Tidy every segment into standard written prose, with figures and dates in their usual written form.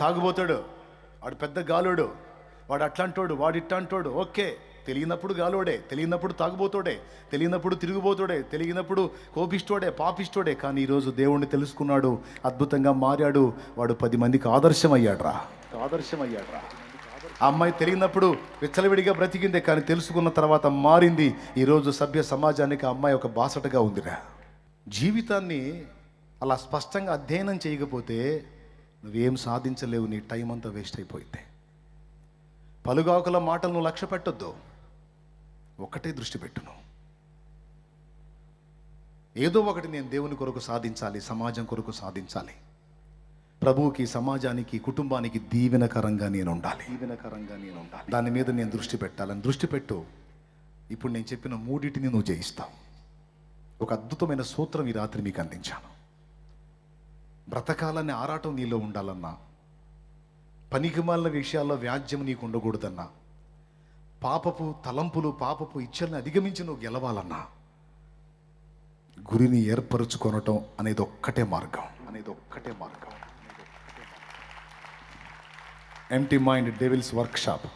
తాగుబోతాడు, వాడు పెద్ద గాలోడు, వాడు అట్లాంటోడు, వాడు ఇట్లాంటోడు. ఓకే, తెలియనప్పుడు గాలోడే, తెలియనప్పుడు తాగుబోతోడే, తెలియనప్పుడు తిరుగుబోతోడే, తెలియనప్పుడు కోపిష్టోడే, పాపిష్టోడే. కానీ ఈరోజు దేవుణ్ణి తెలుసుకున్నాడు, అద్భుతంగా మారాడు, వాడు 10 మందికి ఆదర్శమయ్యాడ్రా. ఆ అమ్మాయి తెలియనప్పుడు విచ్చలవిడిగా బ్రతికిందే, కానీ తెలుసుకున్న తర్వాత మారింది. ఈరోజు సభ్య సమాజానికి ఆ అమ్మాయి ఒక బాసటగా ఉందిరా. జీవితాన్ని అలా స్పష్టంగా అధ్యయనం చేయకపోతే నువ్వేం సాధించలేవు, నీ టైం అంతా వేస్ట్ అయిపోయింది. పలుగాకుల మాటలు నువ్వు లక్ష్య పెట్టొద్దు, ఒకటే దృష్టి పెట్టును. ఏదో ఒకటి నేను దేవుని కొరకు సాధించాలి, సమాజం కొరకు సాధించాలి, ప్రభువుకి, సమాజానికి, కుటుంబానికి దీవెనకరంగా నేను ఉండాలి. దాని మీద నేను దృష్టి పెట్టాలని దృష్టి పెట్టు. ఇప్పుడు నేను చెప్పిన మూడింటిని నువ్వు జయిస్తావు. ఒక అద్భుతమైన సూత్రం ఈ రాత్రి మీకు అందించాను. బ్రతకాలనే ఆరాటం నీలో ఉండాలన్నా, పనికిమాలిన విషయాల్లో వ్యాజ్యం నీకు ఉండకూడదన్నా, పాపపు తలంపులు, పాపపు ఇచ్చల్ని అధిగమించి నువ్వు గెలవాలన్నా, గురిని ఏర్పరచుకొనటం అనేది ఒక్కటే మార్గం. ఎంప్టీ మైండ్ డెవిల్స్ వర్క్షాప్,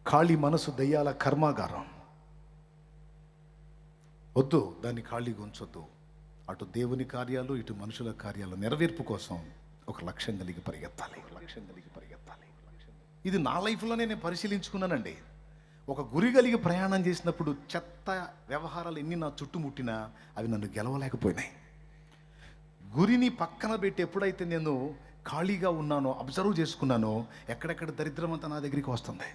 ఖాళీ మనసు దయ్యాల కర్మాగారం. వద్దు, దాన్ని ఖాళీగా ఉంచొద్దు. అటు దేవుని కార్యాలు, ఇటు మనుషుల కార్యాలు నెరవేర్పు కోసం ఒక లక్ష్యం కలిగి పరిగెత్తాలి. ఇది నా లైఫ్లోనే నేను పరిశీలించుకున్నానండి. ఒక గురి కలిగి ప్రయాణం చేసినప్పుడు చెత్త వ్యవహారాలు ఎన్ని నా చుట్టుముట్టినా అవి నన్ను గెలవలేకపోయినాయి. గురిని పక్కన పెట్టి ఎప్పుడైతే నేను ఖాళీగా ఉన్నానో, అబ్జర్వ్ చేసుకున్నానో, ఎక్కడెక్కడ దరిద్రం అంతా నా దగ్గరికి వస్తుంది.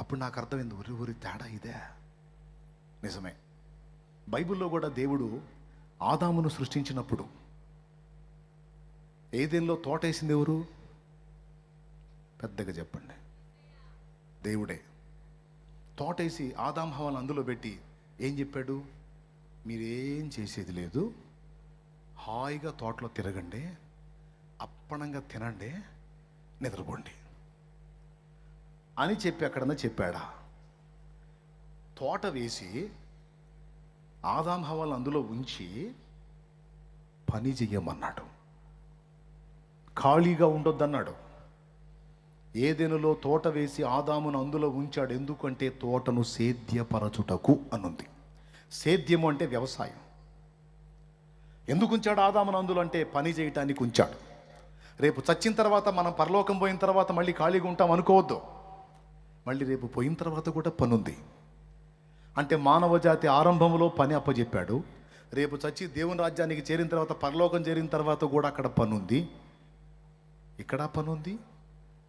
అప్పుడు నాకు అర్థమైంది, ఊరి తేడా ఇదే. నిజమే, బైబిల్లో కూడా దేవుడు ఆదామును సృష్టించినప్పుడు ఏదెన్లో తోటేసింది ఎవరు? పెద్దగా చెప్పండి. దేవుడే. తోటేసి ఆదాం హవ్వలను అందులో పెట్టి ఏం చెప్పాడు? మీరేం చేసేది లేదు, హాయిగా తోటలో తిరగండి, అప్పణంగా తినండి, నిద్రపోండి అని చెప్పి ఎక్కడన్నా చెప్పాడా? తోట వేసి ఆదాం హవ్వలను అందులో ఉంచి పని చెయ్యమన్నాడు, ఖాళీగా ఉండొద్దన్నాడు. ఏదెనులో తోట వేసి ఆదామును అందులో ఉంచాడు. ఎందుకంటే తోటను సేద్యపరచుటకు అనుంది. సేద్యము అంటే వ్యవసాయం. ఎందుకు ఉంచాడు ఆదామును అందులో అంటే పని చేయటానికి ఉంచాడు. రేపు చచ్చిన తర్వాత, మనం పరలోకం పోయిన తర్వాత మళ్ళీ ఖాళీగా ఉంటాం అనుకోవద్దు. మళ్ళీ రేపు పోయిన తర్వాత కూడా పని ఉంది. అంటే మానవ జాతి ఆరంభంలో పని అప్పచెప్పాడు. రేపు చచ్చి దేవుని రాజ్యానికి చేరిన తర్వాత, పరలోకం చేరిన తర్వాత కూడా అక్కడ పని ఉంది, ఇక్కడ పని ఉంది,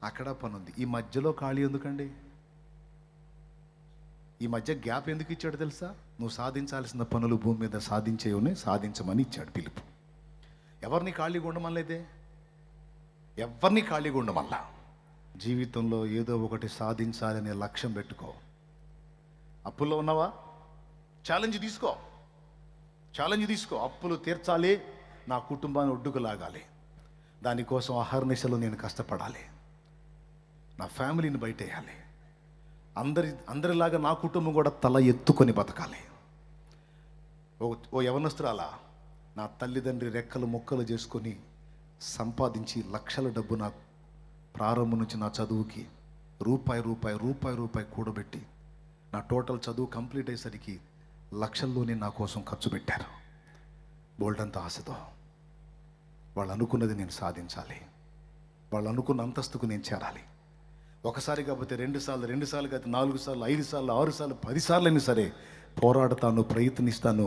అక్కడ పని ఉంది. ఈ మధ్యలో ఖాళీ ఎందుకండి? ఈ మధ్య గ్యాప్ ఎందుకు ఇచ్చాడు తెలుసా? నువ్వు సాధించాల్సిన పనులు భూమి మీద సాధించమని ఇచ్చాడు పిలుపు. ఎవరిని ఖాళీగా ఉండమనలేదే, ఎవరిని ఖాళీగా ఉండమల్లా. జీవితంలో ఏదో ఒకటి సాధించాలనే లక్ష్యం పెట్టుకో. అప్పుల్లో ఉన్నావా? ఛాలెంజ్ తీసుకో. అప్పులు తీర్చాలి, నా కుటుంబాన్ని ఒడ్డుకు లాగాలి, దానికోసం అహర్నిశలు నేను కష్టపడాలి, నా ఫ్యామిలీని బయటేయాలి, అందరిలాగా నా కుటుంబం కూడా తల ఎత్తుకొని బతకాలి. ఓ యవనస్తురాలా, నా తల్లిదండ్రి రెక్కలు ముక్కలు చేసుకొని సంపాదించి లక్షల డబ్బు నా ప్రారంభం నుంచి నా చదువుకి రూపాయి కూడబెట్టి నా టోటల్ చదువు కంప్లీట్ అయ్యేసరికి లక్షల్లోనే నా కోసం ఖర్చు పెట్టారు. బోల్డంత ఆశతో వాళ్ళు అనుకున్నది నేను సాధించాలి, వాళ్ళు అనుకున్న అంతస్తుకు నేను చేరాలి. ఒకసారి కాకపోతే 2 సార్లు, 2 సార్లు కాకపోతే 4 సార్లు, 5 సార్లు, 6 సార్లు, 10 సార్లు అయినా సరే పోరాడతాను, ప్రయత్నిస్తాను,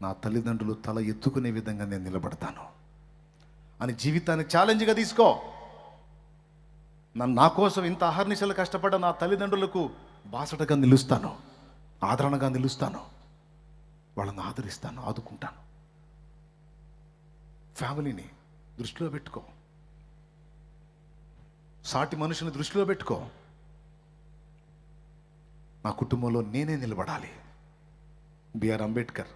నా తల్లిదండ్రులు తల ఎత్తుకునే విధంగా నేను నిలబడతాను అని జీవితాన్ని ఛాలెంజ్గా తీసుకో. నా కోసం ఇంత అహర్నిశలు కష్టపడ్డ నా తల్లిదండ్రులకు బాసటగా నిలుస్తాను, ఆదరణగా నిలుస్తాను, వాళ్ళని ఆదరిస్తాను, ఆదుకుంటాను. ఫ్యామిలీని దృష్టిలో పెట్టుకో, సాటి మనుషుని దృష్టిలో పెట్టుకో. నా కుటుంబంలో నేనే నిలబడాలి. బిఆర్ అంబేద్కర్,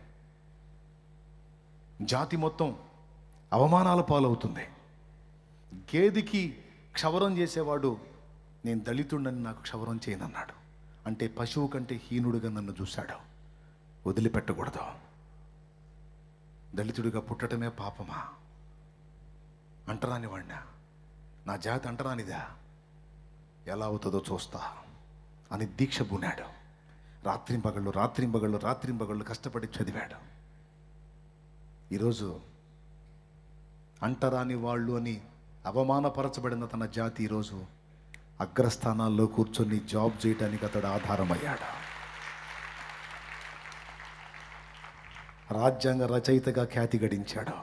జాతి మొత్తం అవమానాల పాలవుతుంది, గేదికి క్షవరం చేసేవాడు నేను దళితుడని నాకు క్షవరం చేయనన్నాడు. అంటే పశువు కంటే హీనుడిగా నన్ను చూశాడు. వదిలిపెట్టకూడదు. దళితుడిగా పుట్టడమే పాపమా? అంటరాని వాడినా, నా జాతి అంటరానిదా, ఎలా అవుతుందో చూస్తా అని దీక్ష పూనాడు. రాత్రింబగళ్ళు కష్టపడి చదివాడు. ఈరోజు అంటరాని వాళ్ళు అని అవమానపరచబడిన తన జాతి ఈరోజు అగ్రస్థానాల్లో కూర్చొని జాబ్ చేయడానికి అతడు ఆధారమయ్యాడు. రాజ్యాంగ రచయితగా ఖ్యాతి గడించాడు.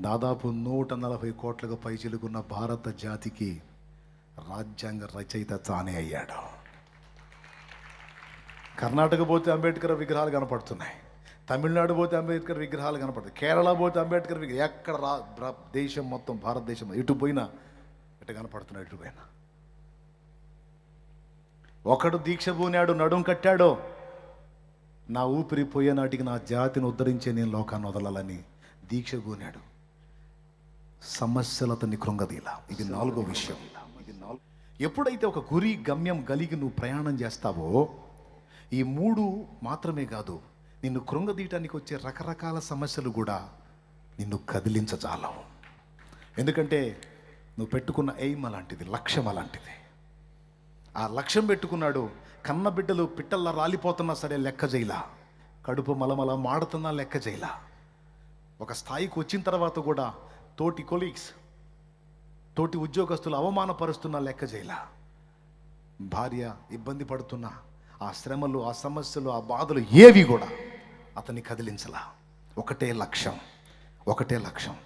దాదాపు 140 కోట్లకు పైచిలుకున్న భారత జాతికి రాజ్యాంగ రచయిత తానే అయ్యాడు. కర్ణాటక పోతే అంబేద్కర్ విగ్రహాలు కనపడుతున్నాయి, తమిళనాడు పోతే అంబేద్కర్ విగ్రహాలు కనపడుతుంది, కేరళ పోతే అంబేద్కర్ విగ్రహం, ఎక్కడ దేశం మొత్తం భారతదేశం ఎటు పోయినా ఇటు కనపడుతున్నాడు. ఎటు పోయినా ఒకడు దీక్ష పూనాడు, నడుం కట్టాడో, నా ఊపిరి పోయే నాటికి నా జాతిని ఉద్ధరించే నేను లోకాన్ని వదలాలని దీక్ష పూనాడు. సమస్యలు అతన్ని కృంగదీలా. ఇది 4వ విషయం. ఎప్పుడైతే ఒక గురి గమ్యం కలిగి నువ్వు ప్రయాణం చేస్తావో, ఈ 3 మాత్రమే కాదు, నిన్ను కృంగదీయటానికి వచ్చే రకరకాల సమస్యలు కూడా నిన్ను కదిలించజాలవు. ఎందుకంటే నువ్వు పెట్టుకున్న ఎయిమ్ అలాంటిది, లక్ష్యం అలాంటిది. ఆ లక్ష్యం పెట్టుకున్నాడు. కన్న బిడ్డలు పిట్టల్లా రాలిపోతున్నా సరే లెక్క చేయలా, కడుపు మలమల మాడుతున్నా లెక్క చేయలా. ఒక స్థాయికి వచ్చిన తర్వాత కూడా తోటి కొలీగ్స్, తోటి ఉద్యోగస్తులు అవమానపరుస్తున్నా లెక్క చేయలా. భార్య ఇబ్బంది పడుతున్నా ఆ శ్రమలు, ఆ సమస్యలు, ఆ బాధలు ఏవి కూడా అతన్ని కదిలించలా. ఒకటే లక్ష్యం.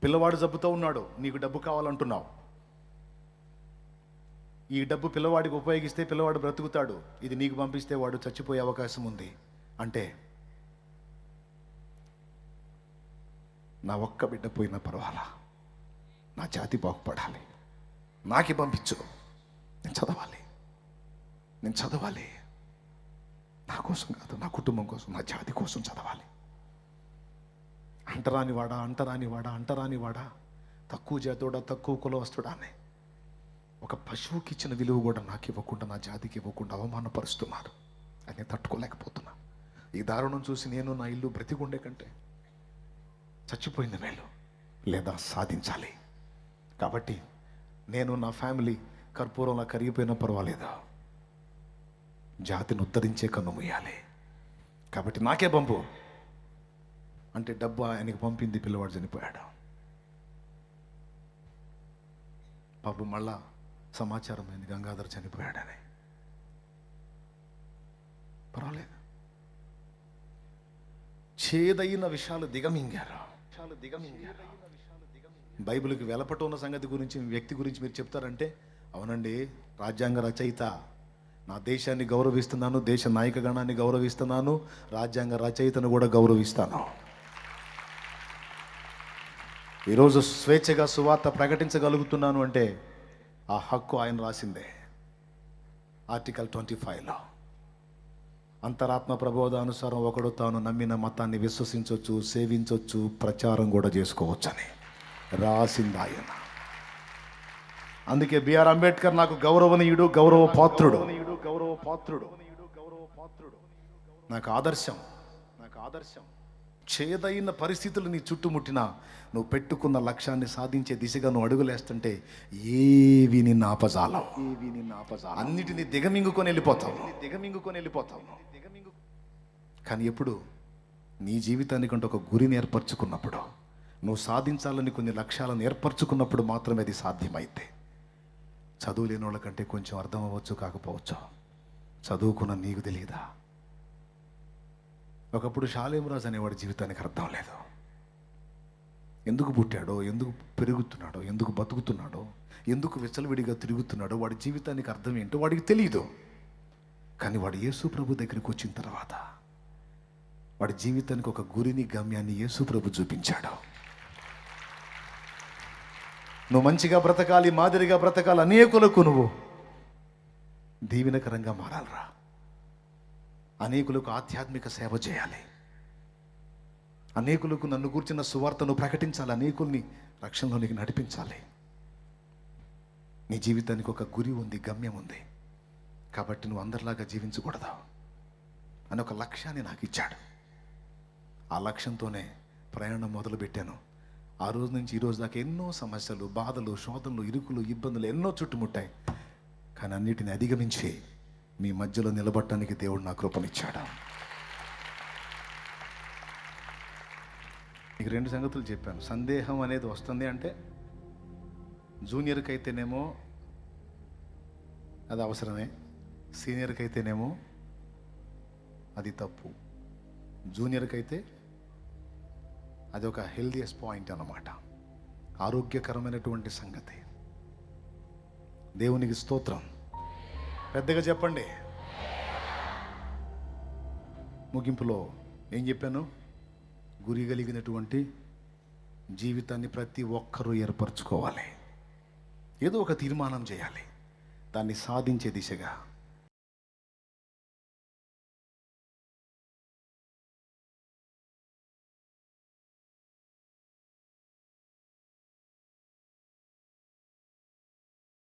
పిల్లవాడు జబ్బుతో ఉన్నాడు, నీకు డబ్బు కావాలంటున్నావు. ఈ డబ్బు పిల్లవాడికి ఉపయోగిస్తే పిల్లవాడు బ్రతుకుతాడు, ఇది నీకు పంపిస్తే వాడు చచ్చిపోయే అవకాశం ఉంది అంటే, నా ఒక్క బిడ్డ పోయినా పర్వాలా, నా జాతి బాగుపడాలి, నాకే పంపించు, నేను చదవాలి, నా కోసం కాదు, నా కుటుంబం కోసం, నా జాతి కోసం చదవాలి. అంటరానివాడా, తక్కువ జాతోడా, తక్కువ కులవస్తుడా అని ఒక పశువుకి ఇచ్చిన విలువ కూడా నాకు ఇవ్వకుండా, నా జాతికి ఇవ్వకుండా అవమానపరుస్తున్నారు. అని తట్టుకోలేకపోతున్నా. ఈ దారుణం చూసి నేను నా ఇల్లు బ్రతికుండే కంటే చచ్చిపోయింది మేలు, లేదా సాధించాలి. కాబట్టి నేను, నా ఫ్యామిలీ కర్పూరంలా కరిగిపోయినా పర్వాలేదు, జాతిని ఉద్ధరించే కన్ను మూయాలి. కాబట్టి నాకే పంపు అంటే డబ్బు ఆయనకి పంపింది, పిల్లవాడు చనిపోయాడు. పాపం మళ్ళా సమాచారం అయింది గంగాధర్ చనిపోయాడని. పర్వాలేదు, చేదైన విషయాలు దిగమింగారు. బైబిల్కి వెలపట ఉన్న సంగతి గురించి, వ్యక్తి గురించి మీరు చెప్తారంటే, అవునండి, రాజ్యాంగ రచయిత, నా దేశాన్ని గౌరవిస్తున్నాను, దేశ నాయక గణాన్ని గౌరవిస్తున్నాను, రాజ్యాంగ రచయితను కూడా గౌరవిస్తాను. ఈరోజు స్వేచ్ఛగా సువార్త ప్రకటించగలుగుతున్నాను అంటే ఆ హక్కు ఆయన రాసిందే. ఆర్టికల్ 25లో అంతరాత్మ ప్రబోధానుసారం ఒకడు తాను నమ్మిన మతాన్ని విశ్వసించవచ్చు, సేవించవచ్చు, ప్రచారం కూడా చేసుకోవచ్చని రాసింది ఆయన. అందుకే బిఆర్ అంబేద్కర్ నాకు గౌరవనీయుడు, గౌరవ పాత్రుడు, నాకు ఆదర్శం. చేదైన పరిస్థితులు నీ చుట్టుముట్టినా నువ్వు పెట్టుకున్న లక్ష్యాన్ని సాధించే దిశగా నువ్వు అడుగులేస్తుంటే ఏవి నిన్ను ఆపజాలం, అన్నిటినీ దిగమింగుకొని వెళ్ళిపోతావు. కానీ ఎప్పుడు నీ జీవితానికంటే ఒక గురిని ఏర్పరచుకున్నప్పుడు, నువ్వు సాధించాలని కొన్ని లక్ష్యాలను ఏర్పరచుకున్నప్పుడు మాత్రమే అది సాధ్యమైతే. చదువు లేని వాళ్ళకంటే కొంచెం అర్థం అవ్వచ్చు, కాకపోవచ్చు. చదువుకున్న నీకు తెలియదా? ఒకప్పుడు షాలేమురాజు అనేవాడి జీవితానికి అర్థం లేదు. ఎందుకు పుట్టాడో, ఎందుకు పెరుగుతున్నాడో, ఎందుకు బతుకుతున్నాడో, ఎందుకు విచ్చలవిడిగా తిరుగుతున్నాడో, వాడి జీవితానికి అర్థం ఏంటో వాడికి తెలియదు. కానీ వాడు యేసు ప్రభు దగ్గరికి వచ్చిన తర్వాత వాడి జీవితానికి ఒక గురిని, గమ్యాన్ని యేసు ప్రభు చూపించాడు. నువ్వు మంచిగా బ్రతకాలి, మాదిరిగా బ్రతకాలి, అనేకులకు నువ్వు దీవెనకరంగా మారాలరా, అనేకులకు ఆధ్యాత్మిక సేవ చేయాలి, అనేకులకు నన్ను కూర్చున్న సువార్తను ప్రకటించాలి, అనేకుల్ని రక్షణలోనికి నడిపించాలి. నీ జీవితానికి ఒక గురి ఉంది, గమ్యం ఉంది. కాబట్టి నువ్వు అందరిలాగా జీవించకూడదు అని ఒక లక్ష్యాన్ని నాకు ఇచ్చాడు. ఆ లక్ష్యంతోనే ప్రయాణం మొదలుపెట్టాను. ఆ రోజు నుంచి ఈ రోజు దాకా ఎన్నో సమస్యలు, బాధలు, శోధనలు, ఇరుకులు, ఇబ్బందులు ఎన్నో చుట్టుముట్టాయి. కానీ అన్నిటిని అధిగమించి మీ మధ్యలో నిలబడటానికి దేవుడు నా కృపనిచ్చాడు. మీకు 2 సంగతులు చెప్పాను. సందేహం అనేది వస్తుంది అంటే జూనియర్కి అయితేనేమో అది అవసరమే, సీనియర్కి అయితేనేమో అది తప్పు. జూనియర్కి అయితే అది ఒక హెల్దియస్ట్ పాయింట్ అన్నమాట, ఆరోగ్యకరమైనటువంటి సంగతి. దేవునికి స్తోత్రం. పెద్దగా చెప్పండి. ముగింపులో ఏం చెప్పాను? గురి కలిగినటువంటి జీవితాన్ని ప్రతి ఒక్కరూ ఏర్పరచుకోవాలి. ఏదో ఒక తీర్మానం చేయాలి, దాన్ని సాధించే దిశగా.